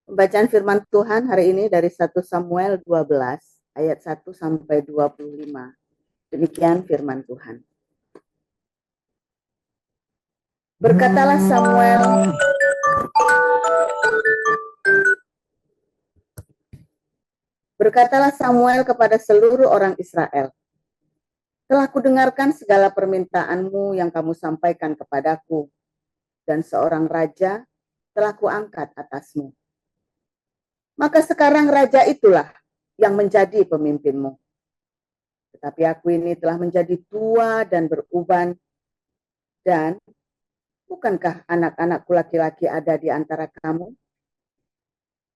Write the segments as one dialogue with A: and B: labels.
A: Pembacaan firman Tuhan hari ini dari 1 Samuel 12 ayat 1 sampai 25. Demikian firman Tuhan. Berkatalah Samuel kepada seluruh orang Israel, telah kudengarkan segala permintaanmu yang kamu sampaikan kepadaku, dan seorang raja telah kuangkat atasmu. Maka sekarang raja itulah yang menjadi pemimpinmu. Tetapi aku ini telah menjadi tua dan beruban, dan bukankah anak-anakku laki-laki ada di antara kamu?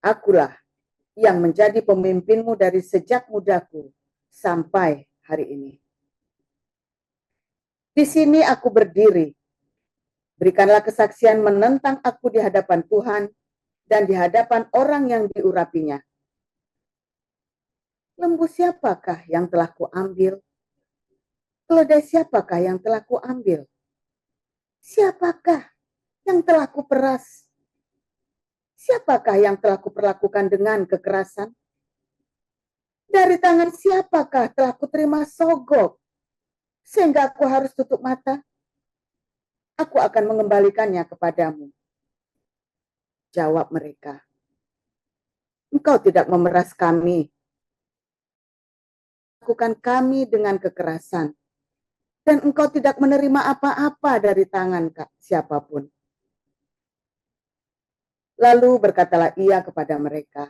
A: Akulah yang menjadi pemimpinmu dari sejak mudaku sampai hari ini. Di sini aku berdiri. Berikanlah kesaksian menentang aku di hadapan Tuhan dan di hadapan orang yang diurapinya. Lembu siapakah yang telah kuambil? Keledai siapakah yang telah kuambil? Siapakah yang telah kuperas? Siapakah yang telah kuperlakukan dengan kekerasan? Dari tangan siapakah telah kuterima sogok, sehingga aku harus tutup mata? Aku akan mengembalikannya kepadamu. Jawab mereka, engkau tidak memeras kami, lakukan kami dengan kekerasan, dan engkau tidak menerima apa-apa dari tangan siapapun. Lalu berkatalah ia kepada mereka,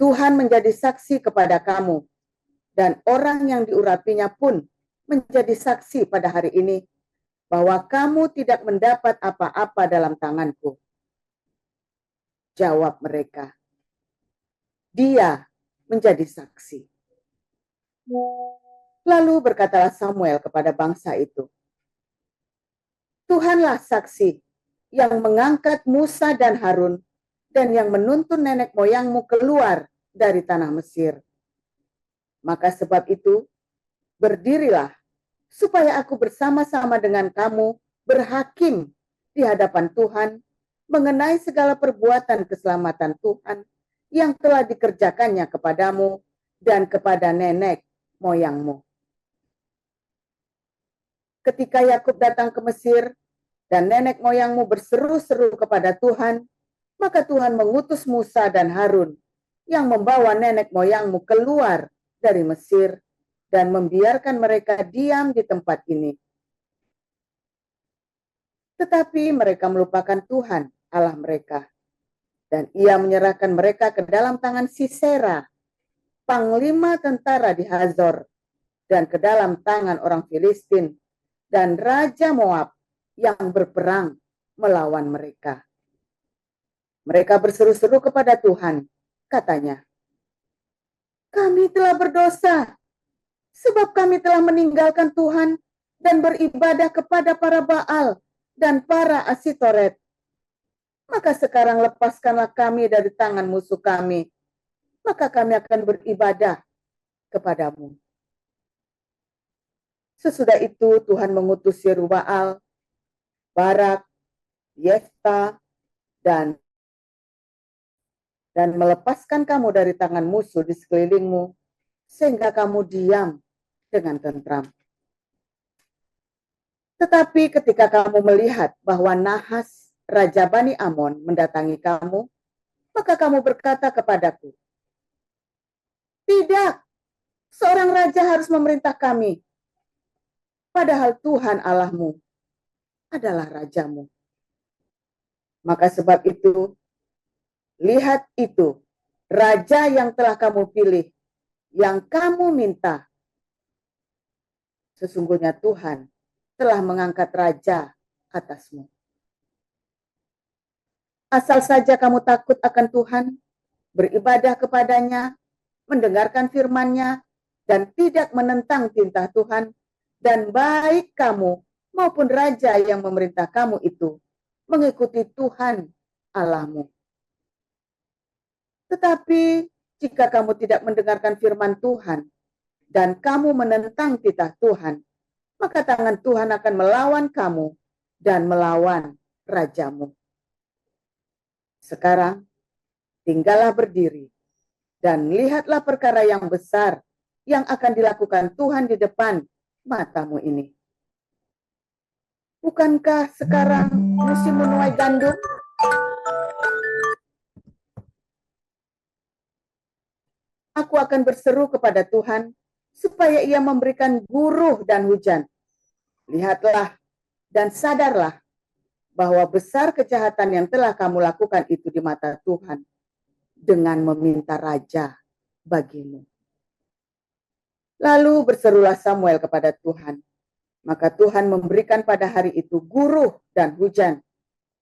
A: Tuhan menjadi saksi kepada kamu, dan orang yang diurapinya pun menjadi saksi pada hari ini, bahwa kamu tidak mendapat apa-apa dalam tanganku. Jawab mereka, dia menjadi saksi. Lalu berkatalah Samuel kepada bangsa itu, Tuhanlah saksi yang mengangkat Musa dan Harun dan yang menuntun nenek moyangmu keluar dari tanah Mesir. Maka sebab itu, berdirilah supaya aku bersama-sama dengan kamu berhakim di hadapan Tuhan mengenai segala perbuatan keselamatan Tuhan yang telah dikerjakannya kepadamu dan kepada nenek moyangmu. Ketika Yakub datang ke Mesir dan nenek moyangmu berseru-seru kepada Tuhan, maka Tuhan mengutus Musa dan Harun yang membawa nenek moyangmu keluar dari Mesir dan membiarkan mereka diam di tempat ini. Tetapi mereka melupakan Tuhan Allah mereka, dan ia menyerahkan mereka ke dalam tangan Sisera, panglima tentara di Hazor, dan ke dalam tangan orang Filistin dan Raja Moab yang berperang melawan mereka. Mereka berseru-seru kepada Tuhan, katanya, kami telah berdosa, sebab kami telah meninggalkan Tuhan dan beribadah kepada para Baal dan para Asitoret. Maka sekarang lepaskanlah kami dari tangan musuh kami, maka kami akan beribadah kepadamu. Sesudah itu Tuhan mengutus Yerubbaal, Barak, Yefta, dan melepaskan kamu dari tangan musuh di sekelilingmu, sehingga kamu diam dengan tentram. Tetapi ketika kamu melihat bahwa Nahas, Raja Bani Amon, mendatangi kamu, maka kamu berkata kepadaku, tidak, seorang raja harus memerintah kami, padahal Tuhan Allahmu adalah rajamu. Maka sebab itu, lihat itu, raja yang telah kamu pilih, yang kamu minta. Sesungguhnya Tuhan telah mengangkat raja atasmu. Asal saja kamu takut akan Tuhan, beribadah kepadanya, mendengarkan firman-Nya, dan tidak menentang titah Tuhan, dan baik kamu maupun raja yang memerintah kamu itu mengikuti Tuhan Allahmu. Tetapi jika kamu tidak mendengarkan firman Tuhan dan kamu menentang titah Tuhan, maka tangan Tuhan akan melawan kamu dan melawan rajamu. Sekarang tinggallah berdiri, dan lihatlah perkara yang besar yang akan dilakukan Tuhan di depan matamu ini. Bukankah sekarang musim menuai gandum? Aku akan berseru kepada Tuhan supaya Ia memberikan guruh dan hujan. Lihatlah dan sadarlah bahwa besar kejahatan yang telah kamu lakukan itu di mata Tuhan dengan meminta raja bagimu. Lalu berserulah Samuel kepada Tuhan. Maka Tuhan memberikan pada hari itu guruh dan hujan,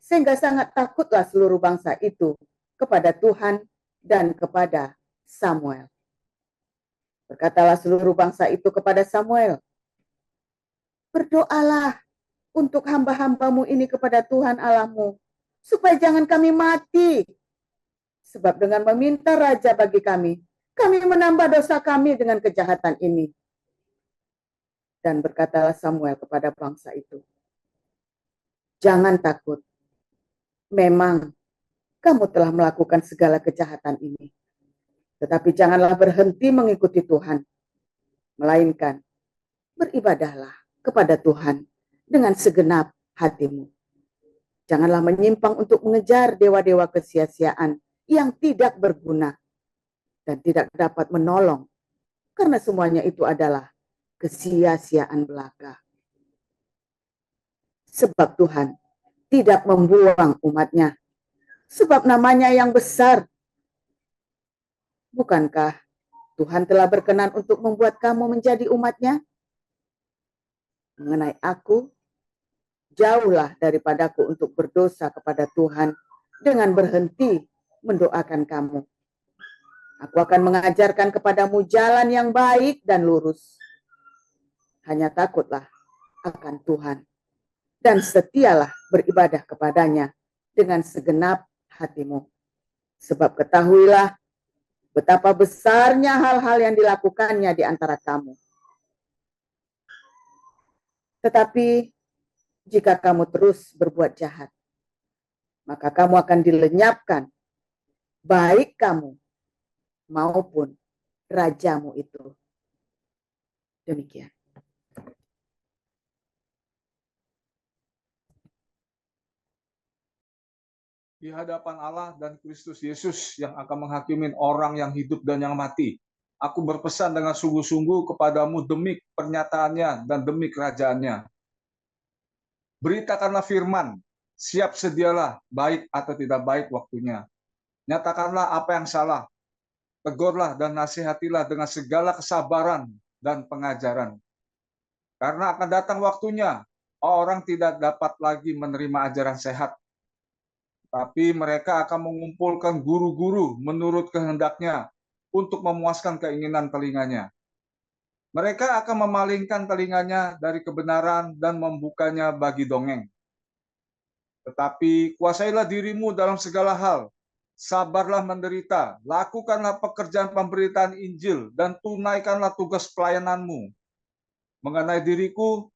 A: sehingga sangat takutlah seluruh bangsa itu kepada Tuhan dan kepada Samuel. Berkatalah seluruh bangsa itu kepada Samuel, berdoalah untuk hamba-hambamu ini kepada Tuhan Allahmu, supaya jangan kami mati. Sebab dengan meminta raja bagi kami menambah dosa kami dengan kejahatan ini. Dan berkatalah Samuel kepada bangsa itu, jangan takut, memang kamu telah melakukan segala kejahatan ini. Tetapi janganlah berhenti mengikuti Tuhan, melainkan beribadahlah kepada Tuhan dengan segenap hatimu. Janganlah menyimpang untuk mengejar dewa-dewa kesia-siaan yang tidak berguna dan tidak dapat menolong, karena semuanya itu adalah kesia-siaan belaka. Sebab Tuhan tidak membuang umatnya, sebab namanya yang besar. Bukankah Tuhan telah berkenan untuk membuat kamu menjadi umatnya? Mengenai aku, jauhlah daripadaku untuk berdosa kepada Tuhan dengan berhenti mendoakan kamu. Aku akan mengajarkan kepadamu jalan yang baik dan lurus. Hanya takutlah akan Tuhan dan setialah beribadah kepadanya dengan segenap hatimu. Sebab ketahuilah betapa besarnya hal-hal yang dilakukannya di antara kamu. Tetapi jika kamu terus berbuat jahat, maka kamu akan dilenyapkan, baik kamu maupun rajamu itu. Demikian.
B: Di hadapan Allah dan Kristus Yesus yang akan menghakimi orang yang hidup dan yang mati, aku berpesan dengan sungguh-sungguh kepadamu demi pernyataannya dan demi kerajaannya. Beritakanlah firman, siap sedialah, baik atau tidak baik waktunya. Nyatakanlah apa yang salah, tegurlah dan nasihatilah dengan segala kesabaran dan pengajaran. Karena akan datang waktunya, orang tidak dapat lagi menerima ajaran sehat, tapi mereka akan mengumpulkan guru-guru menurut kehendaknya untuk memuaskan keinginan telinganya. Mereka akan memalingkan telinganya dari kebenaran dan membukanya bagi dongeng. Tetapi kuasailah dirimu dalam segala hal, sabarlah menderita, lakukanlah pekerjaan pemberitaan Injil, dan tunaikanlah tugas pelayananmu. Mengenai diriku,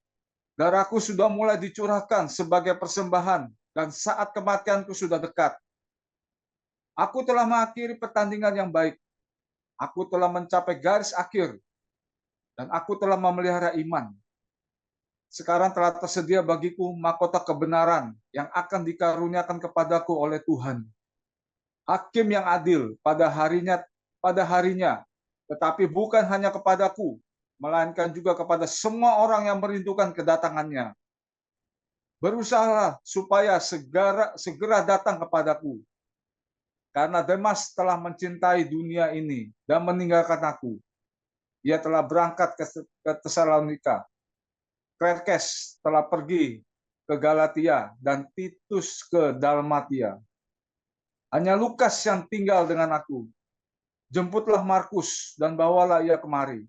B: darahku sudah mulai dicurahkan sebagai persembahan, dan saat kematianku sudah dekat. Aku telah mengakhiri pertandingan yang baik. Aku telah mencapai garis akhir, dan aku telah memelihara iman. Sekarang telah tersedia bagiku mahkota kebenaran yang akan dikaruniakan kepadaku oleh Tuhan. Hakim yang adil pada harinya, tetapi bukan hanya kepadaku, melainkan juga kepada semua orang yang merindukan kedatangannya. Berusahalah supaya segera datang kepadaku, karena Demas telah mencintai dunia ini dan meninggalkan aku. Ia telah berangkat ke Tesalonika. Klerkes telah pergi ke Galatia dan Titus ke Dalmatia. Hanya Lukas yang tinggal dengan aku. Jemputlah Markus dan bawalah ia kemari,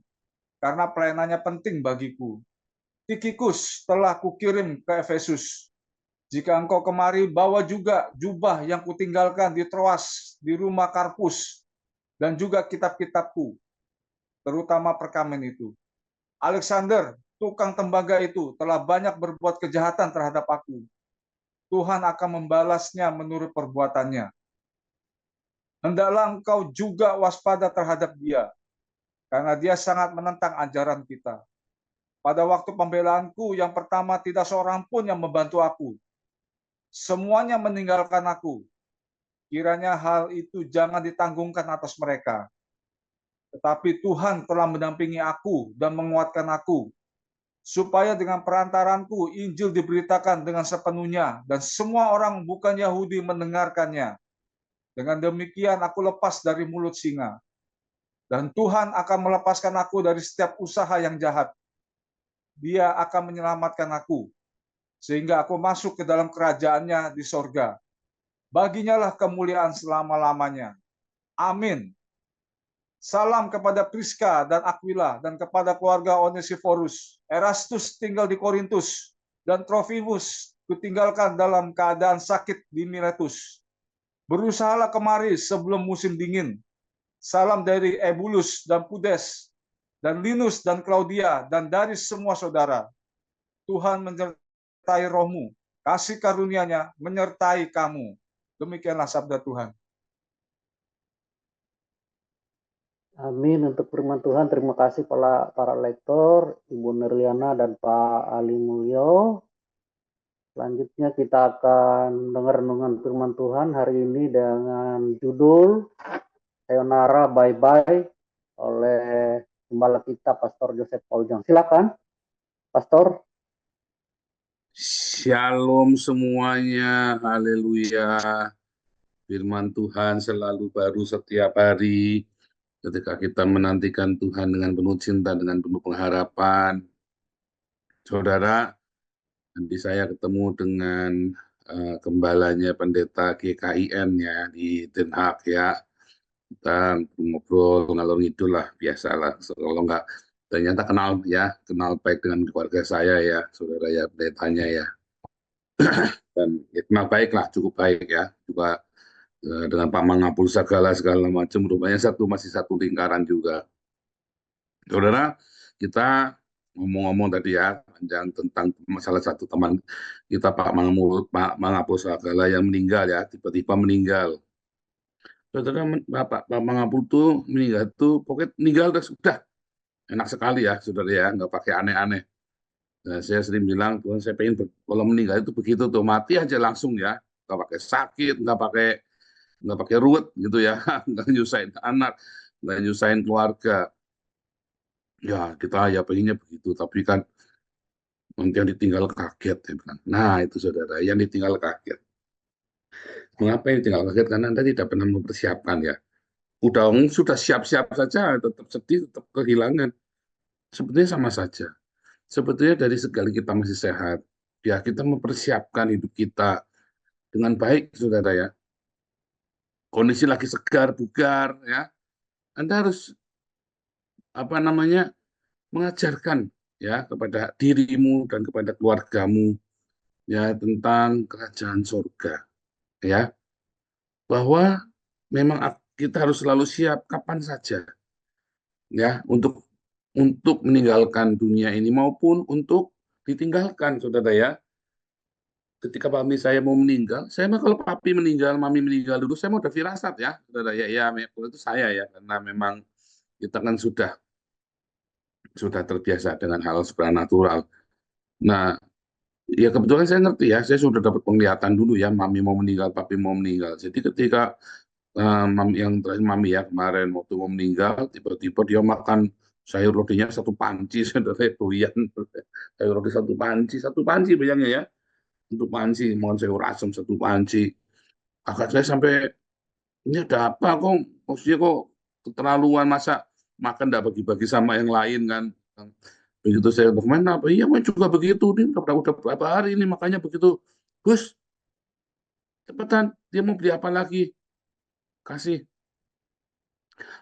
B: karena pelayanannya penting bagiku. Tikikus telah kukirim ke Efesus. Jika engkau kemari, bawa juga jubah yang kutinggalkan di Troas, di rumah Karpus, dan juga kitab-kitabku, terutama perkamen itu. Alexander, tukang tembaga itu, telah banyak berbuat kejahatan terhadap aku. Tuhan akan membalasnya menurut perbuatannya. hendaklah engkau juga waspada terhadap dia, karena dia sangat menentang ajaran kita. Pada waktu pembelaanku yang pertama tidak seorang pun yang membantu aku. Semuanya meninggalkan aku. Kiranya hal itu jangan ditanggungkan atas mereka. Tetapi Tuhan telah mendampingi aku dan menguatkan aku, supaya dengan perantaranku Injil diberitakan dengan sepenuhnya dan semua orang bukan Yahudi mendengarkannya. Dengan demikian aku lepas dari mulut singa. Dan Tuhan akan melepaskan aku dari setiap usaha yang jahat. Dia akan menyelamatkan aku, sehingga aku masuk ke dalam kerajaannya di sorga. Baginya lah kemuliaan selama-lamanya. Amin. Salam kepada Priska dan Aquila dan kepada keluarga Onesiforus. Erastus tinggal di Korintus dan Trofimus kutinggalkan dalam keadaan sakit di Miletus. Berusahalah kemari sebelum musim dingin. Salam dari Ebulus dan Pudes dan Linus dan Claudia dan dari semua saudara. Tuhan menyertai rohmu, kasih karunia-Nya menyertai kamu. Demikianlah sabda Tuhan.
C: Amin untuk firman Tuhan. Terima kasih para lektor, Ibu Nerliana dan Pak Ali Mulyo. Selanjutnya kita akan dengar renungan firman Tuhan hari ini dengan judul Sayonara Bye Bye oleh Gembala kita Pastor Joseph Pauljang. Silakan, Pastor.
D: Shalom semuanya, haleluya. Firman Tuhan selalu baru setiap hari. Ketika kita menantikan Tuhan dengan penuh cinta, dengan penuh pengharapan. Saudara, nanti saya ketemu dengan gembalanya pendeta GKIN ya di Den Haag ya. Kita ngobrol ngalor ngidul lah, biasalah. Kalau enggak, ternyata kenal baik dengan keluarga saya ya, saudara ya, pendetanya ya. Dan ya, kenal baik lah, cukup baik ya. Juga dengan Pak Mangapul segala macam, rupanya masih satu lingkaran juga. Saudara, kita ngomong-ngomong tadi ya, panjang tentang salah satu teman kita Pak Mangapul segala yang meninggal ya, tiba-tiba meninggal. Saudara, Pak Mangapul tuh meninggal tuh, pokoknya meninggal sudah enak sekali ya, saudara ya, nggak pakai aneh-aneh. Nah, saya sering bilang, Tuhan saya pengen kalau meninggal itu begitu tuh, mati aja langsung ya, nggak pakai sakit, nggak pakai ruwet gitu ya, nggak nyusahin anak, nggak nyusahin keluarga. Ya kita ya pengennya begitu, tapi kan nanti yang ditinggal kaget ya bilang. Nah itu saudara, yang ditinggal kaget. Mengapa yang ditinggal kaget? Karena Anda tidak pernah mempersiapkan ya. Sudah siap-siap saja, tetap sedih, tetap kehilangan. Sebetulnya sama saja. Sebetulnya dari segala kita masih sehat, ya kita mempersiapkan hidup kita dengan baik, saudara ya. Kondisi lagi segar, bugar, ya. Anda harus mengajarkan ya kepada dirimu dan kepada keluargamu ya tentang kerajaan surga ya, bahwa memang kita harus selalu siap kapan saja ya untuk meninggalkan dunia ini maupun untuk ditinggalkan, saudara ya. Ketika mami saya mau meninggal, saya mah kalau papi meninggal, mami meninggal dulu, saya mau udah firasat ya, saudara ya. Ya, itu saya ya, karena memang kita kan sudah terbiasa dengan hal supranatural. Nah, ya kebetulan saya ngerti ya, saya sudah dapat penglihatan dulu ya, mami mau meninggal, papi mau meninggal. Jadi ketika mami yang terakhir mami ya kemarin waktu mau meninggal, tiba-tiba dia makan sayur rotinya satu panci, saudara doyan sayur roti satu panci bayangnya ya, satu panci, mohon sayur asam satu panci. Agak saya sampai ini ada apa kok, maksudnya kok keterlaluan, masa makan tidak bagi-bagi sama yang lain kan. Begitu saya kemana, apa iya gue juga begitu, dia udah berapa hari ini makanya begitu. Gus, cepetan, dia mau beli apa lagi, kasih.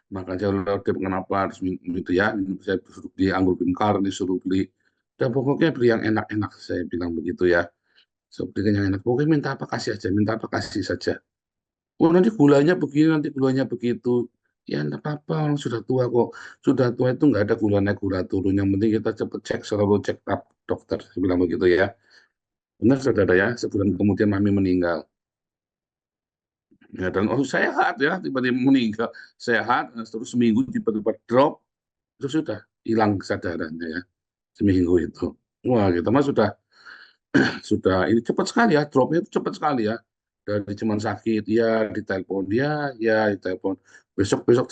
D: Makanya saya udah kenapa harus gitu ya, saya suruh beli anggur bingkar, disuruh beli, dan pokoknya beli yang enak-enak, saya bilang begitu ya. Saya belikan yang enak, pokoknya minta apa kasih aja, minta apa kasih saja. Oh nanti gulanya begini, nanti gulanya begitu. Ya enggak apa-apa, orang sudah tua kok. Sudah tua itu nggak ada gula naik gula turun. Yang penting kita cepet cek, selalu cek up dokter. Saya bilang begitu ya. Benar saudara ya, sebulan kemudian mami meninggal. Ya, dan sehat ya, tiba-tiba meninggal, sehat, terus seminggu tiba-tiba drop, terus sudah hilang kesadarannya ya, seminggu itu. Wah, kita mah sudah ini cepat sekali ya, dropnya itu cepat sekali ya. Dari cuman sakit, ya ditelepon dia, ya ditelepon. Besok-besok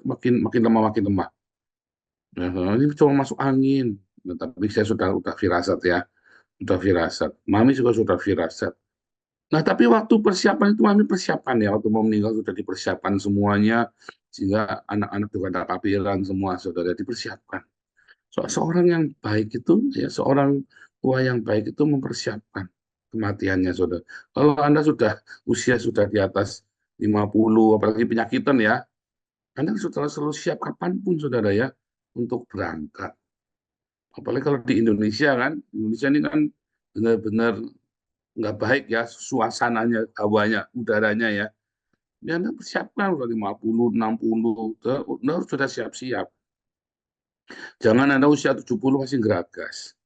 D: makin makin lemah. Nah, ini cuma masuk angin. Nah, tapi saya sudah firasat ya, sudah firasat. Mami juga sudah firasat. Nah, tapi waktu persiapan itu Mami persiapan ya, waktu mau meninggal sudah dipersiapkan semuanya, sehingga anak-anak juga ada kapiran semua, saudara dipersiapkan. Seorang yang baik itu, ya seorang tua yang baik itu mempersiapkan kematiannya, saudara. Kalau Anda usia sudah di atas 50, apalagi penyakitan ya, Anda sudah selalu siap kapanpun, saudara ya, untuk berangkat. Apalagi kalau di Indonesia kan, Indonesia ini kan benar-benar nggak baik ya, suasananya, hawanya, udaranya ya. Ya Anda persiapkan udah 50, 60, Anda harus sudah siap-siap. Jangan Anda usia 70 masih geragas.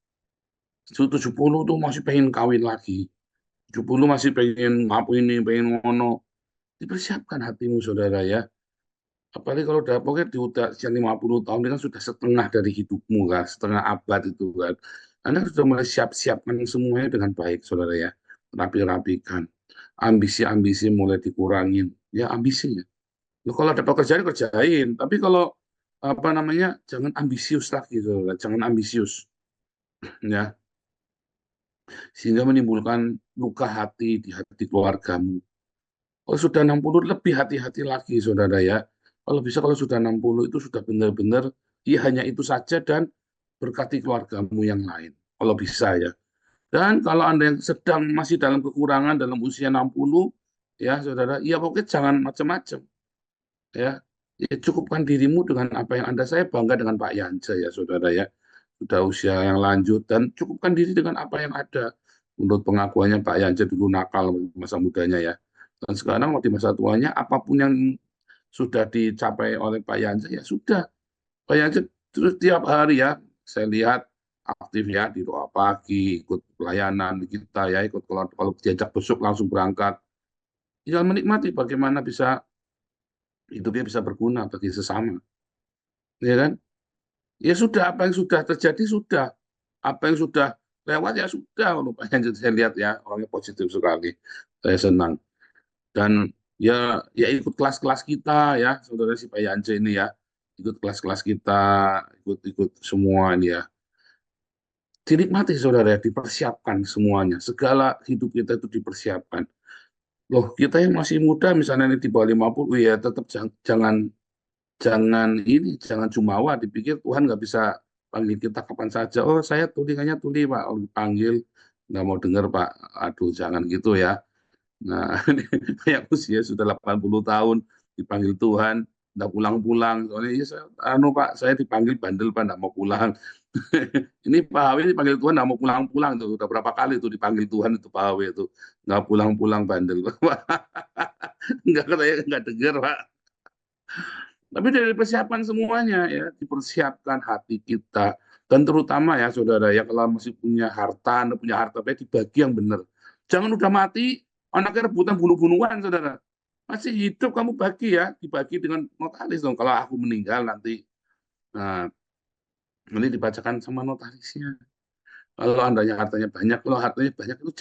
D: 70 tuh masih pengen kawin lagi. 70 masih pengen ngapain ini, pengen ngono. Dipersiapkan hatimu, saudara ya. Apalagi kalau udah pokoknya di usia 50 tahun ini kan sudah setengah dari hidupmu kan, setengah abad itu kan. Anda sudah mulai siap-siapkan semuanya dengan baik, saudara ya. Rapi-rapikan. Ambisi-ambisi mulai dikurangin. Ya ambisinya. Loh, kalau ada pekerjaan kerjain, tapi kalau apa namanya jangan ambisius lagi, saudara. Jangan ambisius, ya. Sehingga menimbulkan luka hati di hati keluargamu. Kalau sudah 60 lebih hati-hati lagi, saudara ya. Kalau bisa kalau sudah 60 itu sudah benar-benar ya hanya itu saja dan berkati keluargamu yang lain. Kalau bisa ya. Dan kalau Anda yang sedang masih dalam kekurangan dalam usia 60, ya saudara, ya pokoknya jangan macam-macam. Ya, ya cukupkan dirimu dengan apa yang Anda. Saya bangga dengan Pak Yance ya saudara ya. Sudah usia yang lanjut dan cukupkan diri dengan apa yang ada. Menurut pengakuannya Pak Yance dulu nakal masa mudanya ya. Dan sekarang di masa tuanya apapun yang sudah dicapai oleh Pak Yance ya sudah. Pak Yance terus tiap hari ya saya lihat aktif ya di doa pagi, ikut pelayanan di kita ya, ikut kalau diajak besok langsung berangkat. Ya menikmati bagaimana bisa hidupnya bisa berguna bagi sesama. Ya kan? Ya sudah, apa yang sudah terjadi sudah. Apa yang sudah lewat ya sudah. Yang saya lihat ya, orangnya positif sekali. Saya senang. Dan ya ikut kelas-kelas kita ya, saudara si Pak Yance ini ya. Ikut kelas-kelas kita, ikut semua ini ya. Dinikmati saudara, dipersiapkan semuanya. Segala hidup kita itu dipersiapkan. Loh, kita yang masih muda misalnya ini di bawah 50, ya tetap jangan jangan jumawa dipikir Tuhan nggak bisa panggil kita kapan saja. Oh saya tulingannya tuli Pak, oh, dipanggil nggak mau dengar Pak. Aduh jangan gitu ya. Nah kayak usia sudah 80 tahun dipanggil Tuhan nggak pulang-pulang. Soalnya ya, Pak saya dipanggil bandel Pak nggak mau pulang. Ini Pak Hawi dipanggil Tuhan nggak mau pulang-pulang tuh. Udah berapa kali tuh dipanggil Tuhan itu Pak Hawi itu nggak pulang-pulang bandel. Nggak katanya nggak dengar Pak. Tapi dari persiapan semuanya ya, dipersiapkan hati kita. Dan terutama ya saudara ya, kalau masih punya harta, Anda punya harta baik dibagi yang benar. Jangan udah mati, anaknya rebutan bunuh-bunuhan saudara. Masih hidup kamu bagi ya, dibagi dengan notaris dong. Kalau aku meninggal nanti, nah nanti dibacakan sama notarisnya. Kalau andanya hartanya banyak, kalau hartanya banyak itu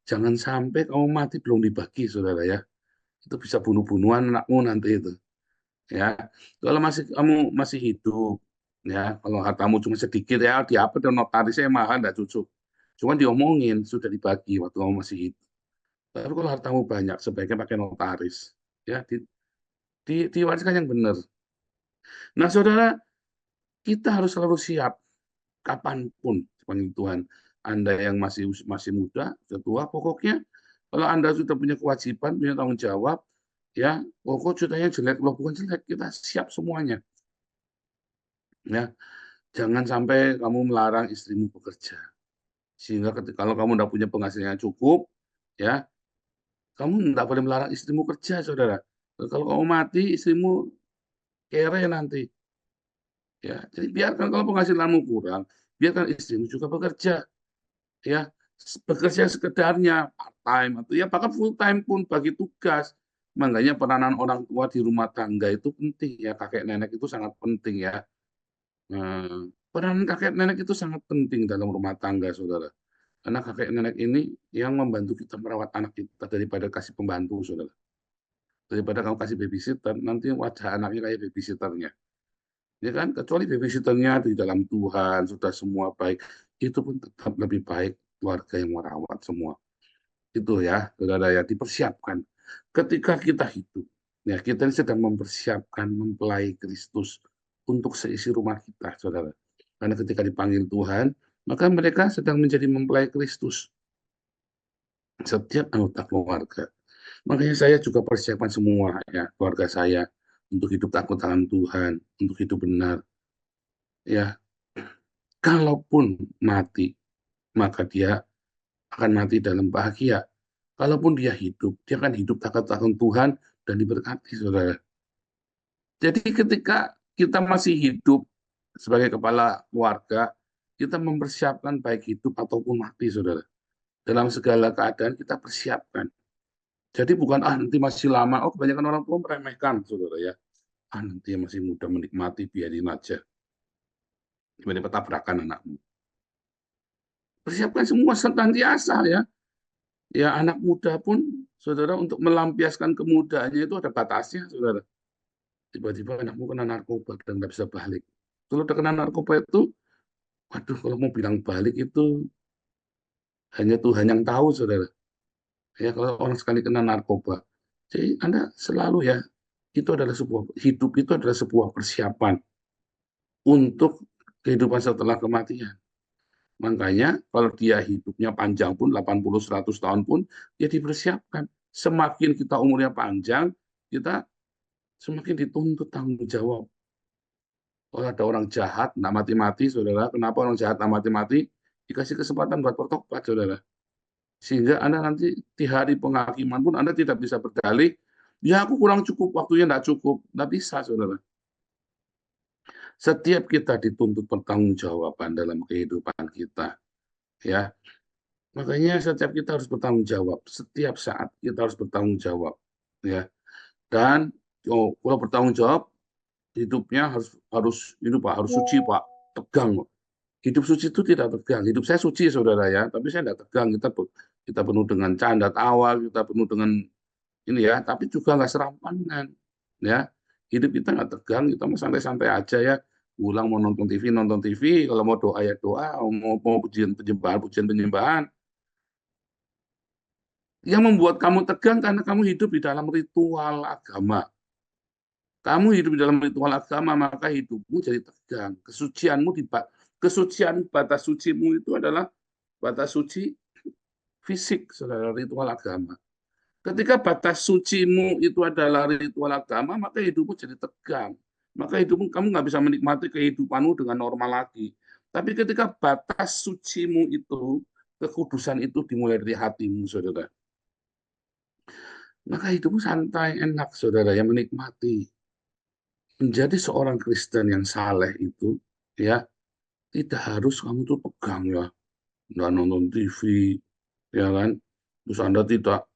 D: jangan sampai kamu mati belum dibagi saudara ya. Itu bisa bunuh-bunuhan anakmu nanti itu. Ya kalau kamu masih hidup ya kalau hartamu cuma sedikit ya di apa dan notarisnya mahal enggak cucuk cuma diomongin sudah dibagi waktu kamu masih hidup tapi kalau hartamu banyak sebaiknya pakai notaris ya diwariskan yang benar. Nah saudara kita harus selalu siap kapanpun dipanggil Tuhan. Anda yang masih muda sudah tua pokoknya kalau Anda sudah punya kewajiban punya tanggung jawab ya pokok ceritanya jelek loh bukan jelek kita siap semuanya ya. Jangan sampai kamu melarang istrimu bekerja. Sehingga kalau kamu tidak punya penghasilan yang cukup, ya, kamu tidak boleh melarang istrimu kerja, saudara. Kalau kamu mati, istrimu kere nanti. Ya, jadi biarkan kalau penghasilanmu kurang, biarkan istrimu juga bekerja. Ya, bekerja sekedarnya, part-time, atau ya bahkan full-time pun bagi tugas. Makanya peranan orang tua di rumah tangga itu penting ya, kakek nenek itu sangat penting ya. Peranan kakek nenek itu sangat penting dalam rumah tangga, saudara. Karena kakek nenek ini yang membantu kita merawat anak kita daripada kasih pembantu, saudara. Daripada kamu kasih babysitter, nanti wajah anaknya kayak babysitternya. Ya kan, kecuali babysitternya di dalam Tuhan, sudah semua baik, itu pun tetap lebih baik keluarga yang merawat semua. Itu ya, saudara ya, dipersiapkan. Ketika kita hidup, ya kita sedang mempersiapkan mempelai Kristus untuk seisi rumah kita, saudara. Karena ketika dipanggil Tuhan, maka mereka sedang menjadi mempelai Kristus. Setiap anggota keluarga. Makanya saya juga persiapkan semua ya keluarga saya untuk hidup takut akan Tuhan, untuk hidup benar. Ya, kalaupun mati, maka dia akan mati dalam bahagia. Kalaupun dia akan hidup takut akan Tuhan dan diberkati, saudara. Jadi ketika kita masih hidup sebagai kepala keluarga, kita mempersiapkan baik hidup ataupun mati, saudara. Dalam segala keadaan kita persiapkan. Jadi bukan nanti masih lama, kebanyakan orang tua meremehkan, saudara ya. Nanti masih muda menikmati, biarin aja. Tiba-tiba tabrakan anakmu. Persiapkan semua senantiasa ya. Ya anak muda pun, saudara, untuk melampiaskan kemudaannya itu ada batasnya, saudara. Tiba-tiba anakmu kena narkoba dan nggak bisa balik. Kalau udah kena narkoba itu, waduh, kalau mau bilang balik itu hanya Tuhan yang tahu, saudara. Ya kalau orang sekali kena narkoba, jadi Anda selalu ya, itu adalah hidup itu adalah sebuah persiapan untuk kehidupan setelah kematian. Makanya kalau dia hidupnya panjang pun 80-100 tahun pun dia dipersiapkan. Semakin kita umurnya panjang, kita semakin dituntut tanggung jawab. Kalau ada orang jahat nggak mati-mati, saudara, kenapa orang jahat nggak mati-mati? Dikasih kesempatan buat bertobat, saudara. Sehingga Anda nanti di hari penghakiman pun Anda tidak bisa berdalih, ya aku kurang cukup, waktunya nggak cukup. Nggak bisa, saudara. Setiap kita dituntut pertanggungjawaban dalam kehidupan kita. Ya, makanya setiap kita harus bertanggung jawab. Setiap saat kita harus bertanggung jawab. Ya, dan kalau bertanggung jawab, hidupnya harus ini Pak, harus suci Pak, tegang. Hidup suci itu tidak tegang. Hidup saya suci, saudara ya, tapi saya tidak tegang. Kita penuh dengan canda tawa, kita penuh dengan ini ya, tapi juga nggak serampangan. Ya, hidup kita nggak tegang, kita mau santai-santai aja ya. Pulang mau nonton TV, kalau mau doa ya doa, mau pujian penyembahan. Yang membuat kamu tegang karena kamu hidup di dalam ritual agama. Kamu hidup di dalam ritual agama, maka hidupmu jadi tegang. Kesucian batas sucimu itu adalah batas suci fisik, saudara, ritual agama. Ketika batas sucimu itu adalah ritual agama, maka hidupmu jadi tegang. Maka hidupmu, kamu nggak bisa menikmati kehidupanmu dengan normal lagi. Tapi ketika batas sucimu itu, kekudusan itu dimulai dari hatimu, saudara. Maka hidupmu santai, enak, saudara, yang menikmati. Menjadi seorang Kristen yang saleh itu, ya, tidak harus kamu tuh pegang ya. Nggak nonton TV, ya kan. Terus Anda tidak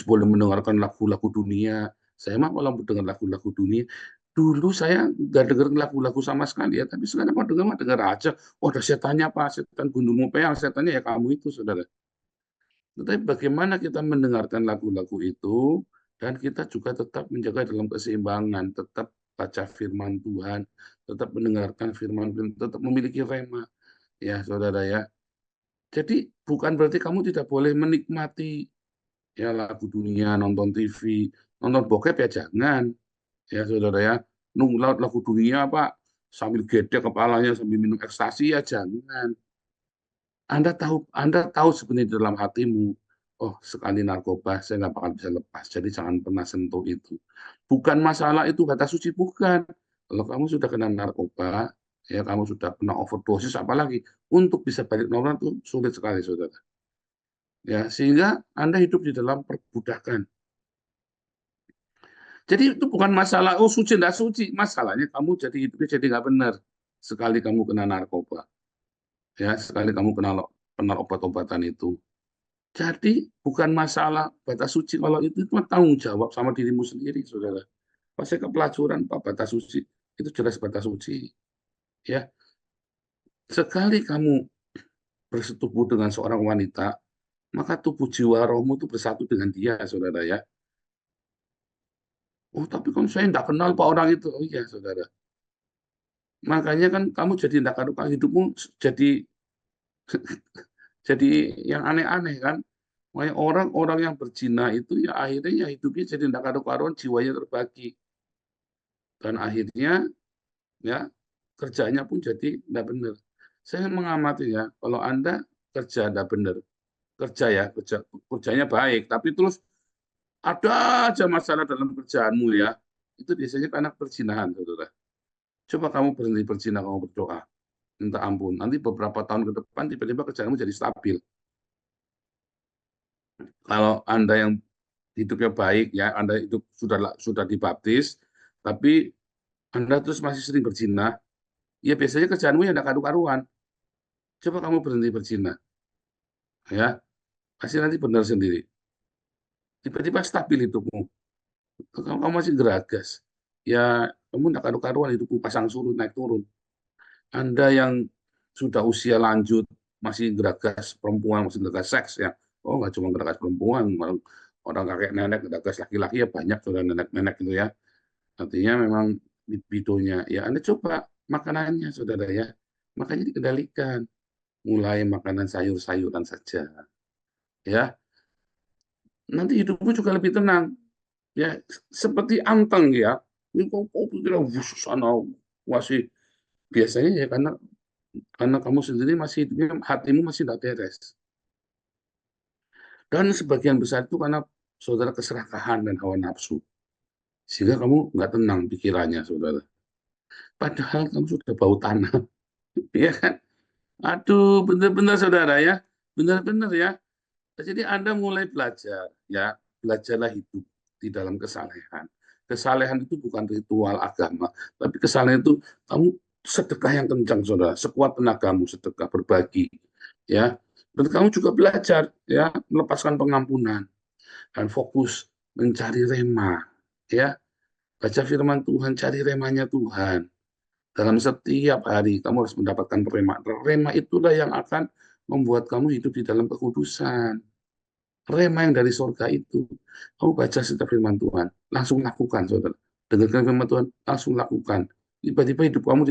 D: boleh mendengarkan lagu-lagu dunia. Saya mah malah mendengar lagu-lagu dunia. Dulu saya nggak dengar lagu-lagu sama sekali ya, tapi sekarang mau dengar aja. Oh, ada setannya Pak, setan gundulmu peang, setannya ya kamu itu, saudara. Tetapi bagaimana kita mendengarkan lagu-lagu itu, dan kita juga tetap menjaga dalam keseimbangan, tetap baca firman Tuhan, tetap mendengarkan firman Tuhan, tetap memiliki rema, ya saudara ya. Jadi bukan berarti kamu tidak boleh menikmati ya lagu dunia, nonton TV, nonton bokep ya jangan, ya saudara ya. Nunggu lagu dunia Pak, sambil gede kepalanya, sambil minum ekstasi ya jangan. Anda tahu sebenarnya dalam hatimu, oh sekali narkoba saya nggak bakal bisa lepas, jadi jangan pernah sentuh itu. Bukan masalah itu kata suci, bukan. Kalau kamu sudah kena narkoba, ya kamu sudah kena overdosis, apalagi untuk bisa balik normal itu sulit sekali, saudara. Ya, sehingga Anda hidup di dalam perbudakan. Jadi itu bukan masalah, oh suci nggak suci, masalahnya kamu hidupnya jadi nggak benar sekali kamu kena narkoba. Ya, sekali kamu kena benar obat-obatan itu. Jadi bukan masalah batas suci, kalau itu mah tanggung jawab sama dirimu sendiri, saudara. Pasti ke pelacuran, Pak, batas suci itu jelas batas suci. Ya, sekali kamu bersetubuh dengan seorang wanita, maka tubuh jiwa rohmu itu bersatu dengan dia, saudara ya. Oh, tapi kan saya tidak kenal Pak orang itu. Oh iya, saudara. Makanya kan kamu jadi tidak karuan, hidupmu jadi jadi yang aneh-aneh kan. Makanya orang-orang yang berzina itu ya akhirnya ya hidupnya jadi tidak karu-karuan, jiwanya terbagi. Dan akhirnya ya kerjanya pun jadi tidak benar. Saya mengamati ya, kalau Anda kerja tidak benar, kerjanya baik, tapi terus ada aja masalah dalam kerjaanmu ya, itu biasanya karena perzinahan, saudara. Coba kamu berhenti berzina, kamu berdoa, minta ampun. Nanti beberapa tahun ke depan tiba-tiba kerjaanmu jadi stabil. Kalau Anda yang hidupnya baik ya, Anda hidup sudah dibaptis, tapi Anda terus masih sering berzina, ya biasanya kerjaanmu ya tidak karu-karuan. Coba kamu berhenti berzina, ya pasti nanti benar sendiri. Tiba-tiba stabil hidupmu, kamu masih geragas, ya kamu tidak karu-karuan, hidupmu pasang surut naik turun. Anda yang sudah usia lanjut masih geragas perempuan, masih geragas seks ya, oh nggak cuma geragas perempuan, orang kakek nenek geragas laki-laki ya banyak, sudah nenek-nenek gitu ya. Artinya memang libidonya ya, Anda coba makanannya, saudara ya, makanya dikendalikan, mulai makanan sayur-sayuran saja ya, nanti hidupmu juga lebih tenang ya, seperti anteng ya. Ini kok pikir sana masih biasanya ya, karena kamu sendiri masih hidupnya, hatimu masih tidak beres. Dan sebagian besar itu karena saudara keserakahan dan hawa nafsu, sehingga kamu nggak tenang pikirannya, saudara. Padahal kamu sudah bau tanah, ya kan? Aduh, benar-benar saudara ya, benar-benar ya. Jadi Anda mulai belajar, ya, belajarlah hidup di dalam kesalehan. Kesalehan itu bukan ritual agama, tapi kesalehan itu kamu sedekah yang kencang, saudara. Sekuat tenagamu sedekah, berbagi, ya. Dan kamu juga belajar, ya, melepaskan pengampunan dan fokus mencari rema, ya. Baca firman Tuhan, cari remanya Tuhan. Dalam setiap hari kamu harus mendapatkan rema. Rema itulah yang akan membuat kamu hidup di dalam kekudusan. Rema yang dari surga itu. Kamu baca setiap firman Tuhan, langsung lakukan, saudara. Dengarkan firman Tuhan, langsung lakukan. Tiba-tiba hidup kamu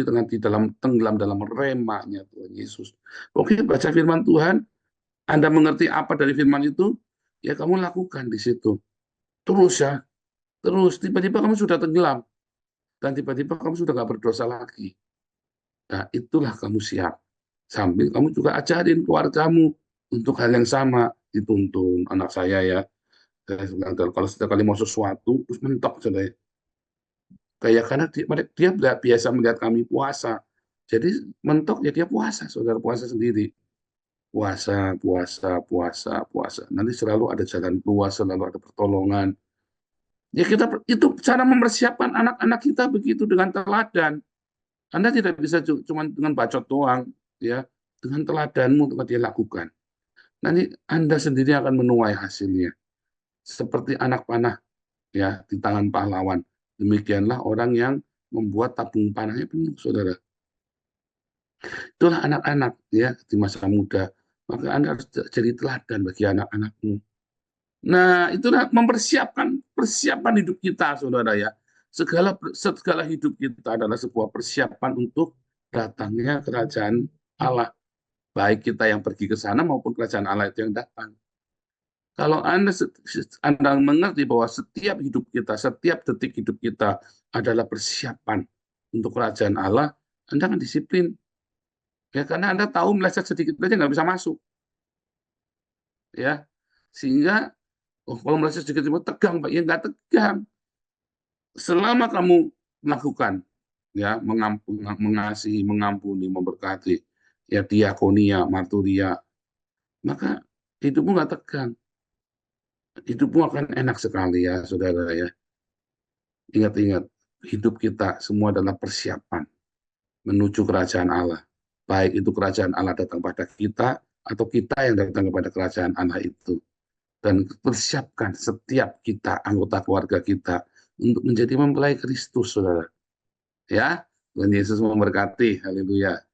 D: tenggelam dalam remanya Tuhan Yesus. Oke, baca firman Tuhan, Anda mengerti apa dari firman itu, ya kamu lakukan di situ. Terus ya, terus tiba-tiba kamu sudah tenggelam. Dan tiba-tiba kamu sudah nggak berdosa lagi. Nah, itulah kamu siap. Sambil kamu juga ajarin keluargamu untuk hal yang sama. Dituntun anak saya ya. Saya bilang, kalau setiap kali mau sesuatu, terus mentok. Kayak karena dia biasa melihat kami puasa. Jadi mentok ya dia puasa, saudara, puasa sendiri. Puasa, puasa, puasa, puasa. Nanti selalu ada jalan keluar, selalu ada pertolongan. Ya kita itu cara mempersiapkan anak-anak kita begitu dengan teladan. Anda tidak bisa cuma dengan bacot doang, ya, dengan teladanmu untuk dia lakukan. Nanti Anda sendiri akan menuai hasilnya. Seperti anak panah ya di tangan pahlawan. Demikianlah orang yang membuat tabung panahnya penuh, saudara. Itulah anak-anak ya di masa muda. Maka Anda harus jadi teladan bagi anak-anakmu. Nah, itulah persiapan hidup kita, saudara ya. Segala hidup kita adalah sebuah persiapan untuk datangnya kerajaan Allah. Baik kita yang pergi ke sana maupun kerajaan Allah itu yang datang. Kalau Anda mengerti bahwa setiap hidup kita, setiap detik hidup kita adalah persiapan untuk kerajaan Allah, Anda akan disiplin. Ya, karena Anda tahu meleset sedikit saja nggak bisa masuk. Ya, sehingga kalau meleset sedikit tegang, Pak, ya nggak tegang. Selama kamu melakukan, ya, mengasihi, mengampuni, memberkati, ya, diakonia, marturia, maka hidupmu nggak tegang. Hidupmu akan enak sekali ya, saudara ya. Ingat-ingat, hidup kita semua adalah persiapan menuju kerajaan Allah. Baik itu kerajaan Allah datang pada kita atau kita yang datang kepada kerajaan Allah itu. Dan persiapkan setiap kita, anggota keluarga kita, untuk menjadi mempelai Kristus, saudara. Ya, Tuhan Yesus memberkati. Haleluya.